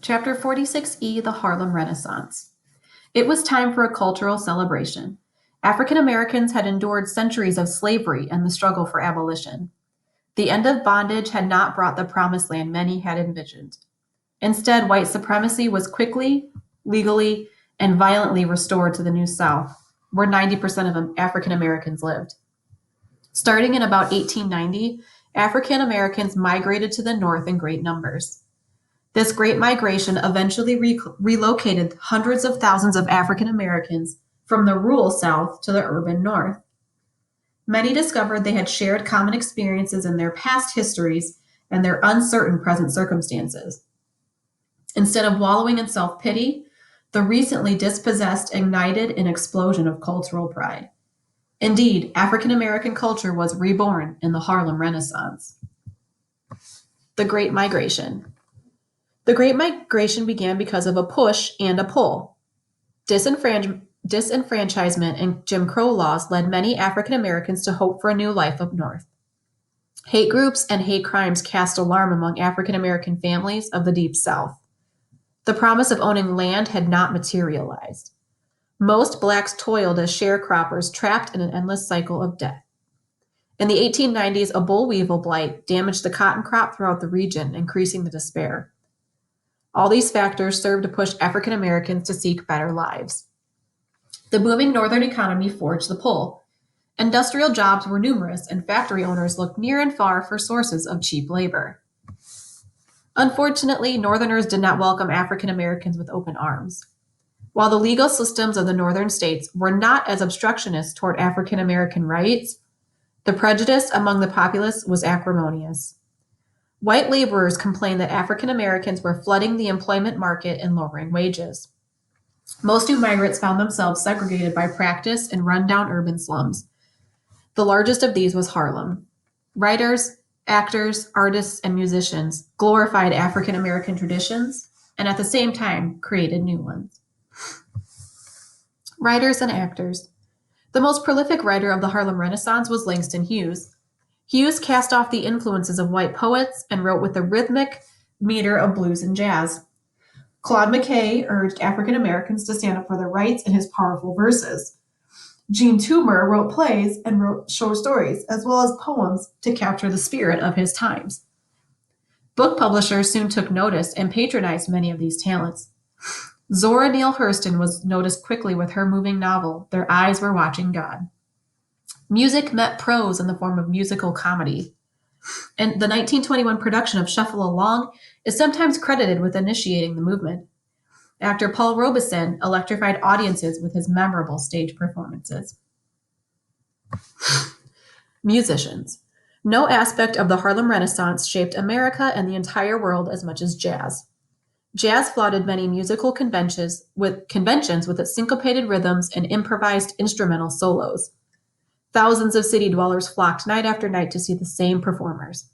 Chapter 46E, The Harlem Renaissance. It was time for a cultural celebration. African Americans had endured centuries of slavery and the struggle for abolition. The end of bondage had not brought the promised land many had envisioned. Instead, white supremacy was quickly, legally, and violently restored to the New South, where 90% of African Americans lived. Starting in about 1890, African Americans migrated to the North in great numbers. This great migration eventually relocated hundreds of thousands of African Americans from the rural South to the urban North. Many discovered they had shared common experiences in their past histories and their uncertain present circumstances. Instead of wallowing in self pity, the recently dispossessed ignited an explosion of cultural pride. Indeed, African American culture was reborn in the Harlem Renaissance. The Great Migration. The Great Migration began because of a push and a pull. Disenfranchisement and Jim Crow laws led many African Americans to hope for a new life up north. Hate groups and hate crimes cast alarm among African American families of the Deep South. The promise of owning land had not materialized. Most blacks toiled as sharecroppers trapped in an endless cycle of debt. In the 1890s, a boll weevil blight damaged the cotton crop throughout the region, increasing the despair. All these factors served to push African Americans to seek better lives. The booming northern economy forged the pull. Industrial jobs were numerous, and factory owners looked near and far for sources of cheap labor. Unfortunately, Northerners did not welcome African Americans with open arms. While the legal systems of the northern states were not as obstructionist toward African American rights, the prejudice among the populace was acrimonious. White laborers complained that African Americans were flooding the employment market and lowering wages. Most new migrants found themselves segregated by practice in rundown urban slums. The largest of these was Harlem. Writers, actors, artists, and musicians glorified African American traditions and at the same time created new ones. Writers and actors. The most prolific writer of the Harlem Renaissance was Langston Hughes. Hughes cast off the influences of white poets and wrote with the rhythmic meter of blues and jazz. Claude McKay urged African Americans to stand up for their rights in his powerful verses. Gene Toomer wrote plays and wrote short stories, as well as poems to capture the spirit of his times. Book publishers soon took notice and patronized many of these talents. Zora Neale Hurston was noticed quickly with her moving novel, Their Eyes Were Watching God. Music met prose in the form of musical comedy. And the 1921 production of Shuffle Along is sometimes credited with initiating the movement. Actor Paul Robeson electrified audiences with his memorable stage performances. Musicians. No aspect of the Harlem Renaissance shaped America and the entire world as much as jazz. Jazz flaunted many musical conventions with its syncopated rhythms and improvised instrumental solos. Thousands of city dwellers flocked night after night to see the same performers.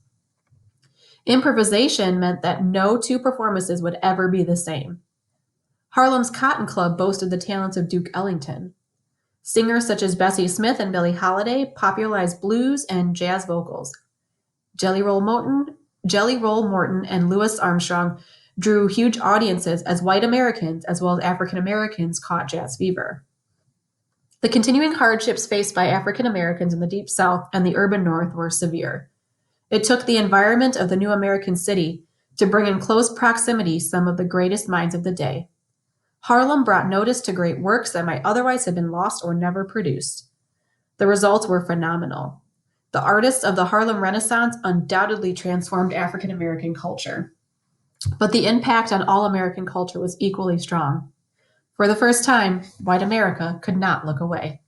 Improvisation meant that no two performances would ever be the same. Harlem's Cotton Club boasted the talents of Duke Ellington. Singers such as Bessie Smith and Billie Holiday popularized blues and jazz vocals. Jelly Roll Morton and Louis Armstrong drew huge audiences as white Americans as well as African Americans caught jazz fever. The continuing hardships faced by African Americans in the Deep South and the urban North were severe. It took the environment of the new American city to bring in close proximity some of the greatest minds of the day. Harlem brought notice to great works that might otherwise have been lost or never produced. The results were phenomenal. The artists of the Harlem Renaissance undoubtedly transformed African American culture. But the impact on all American culture was equally strong. For the first time, white America could not look away.